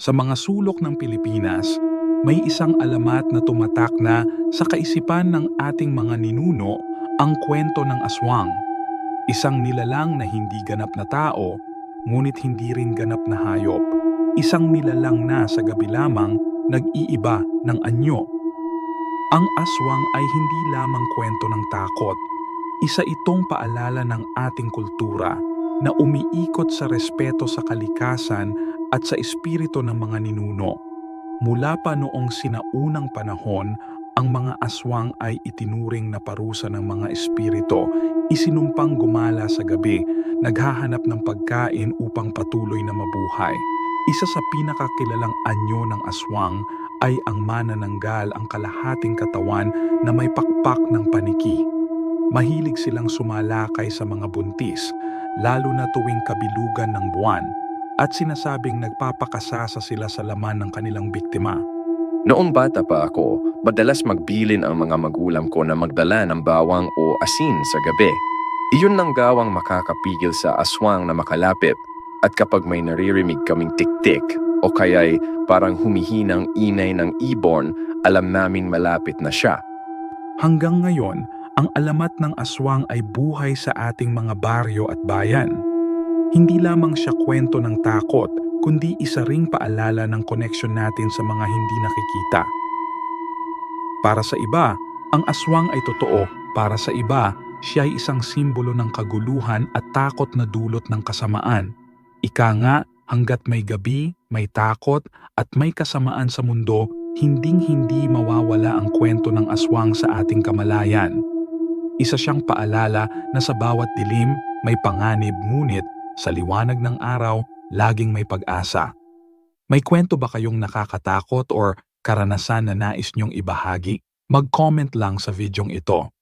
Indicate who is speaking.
Speaker 1: Sa mga sulok ng Pilipinas, may isang alamat na tumatak na sa kaisipan ng ating mga ninuno ang kwento ng aswang. Isang nilalang na hindi ganap na tao, ngunit hindi rin ganap na hayop. Isang nilalang na sa gabi lamang nag-iiba ng anyo. Ang aswang ay hindi lamang kwento ng takot. Isa itong paalala ng ating kultura na umiikot sa respeto sa kalikasan at sa espiritu ng mga ninuno. Mula pa noong sinaunang panahon, ang mga aswang ay itinuring na parusa ng mga espiritu, isinumpang gumala sa gabi, naghahanap ng pagkain upang patuloy na mabuhay. Isa sa pinakakilalang anyo ng aswang ay ang manananggal, ang kalahating katawan na may pakpak ng paniki. Mahilig silang sumalakay sa mga buntis, lalo na tuwing kabilugan ng buwan, at sinasabing nagpapakasasa sila sa laman ng kanilang biktima.
Speaker 2: Noong bata pa ako, madalas magbilin ang mga magulang ko na magdala ng bawang o asin sa gabi. Iyon ang gawang makakapigil sa aswang na makalapit, at kapag may naririnig kaming tik-tik o kaya'y parang humihinang inay ng ibon, alam namin malapit na siya.
Speaker 1: Hanggang ngayon, ang alamat ng aswang ay buhay sa ating mga baryo at bayan. Hindi lamang siya kwento ng takot, kundi isa ring paalala ng koneksyon natin sa mga hindi nakikita. Para sa iba, ang aswang ay totoo. Para sa iba, siya ay isang simbolo ng kaguluhan at takot na dulot ng kasamaan. Ika nga, hanggat may gabi, may takot at may kasamaan sa mundo, hinding-hindi mawawala ang kwento ng aswang sa ating kamalayan. Isa siyang paalala na sa bawat dilim may panganib, ngunit sa liwanag ng araw, laging may pag-asa. May kwento ba kayong nakakatakot or karanasan na nais niyong ibahagi? Mag-comment lang sa videong ito.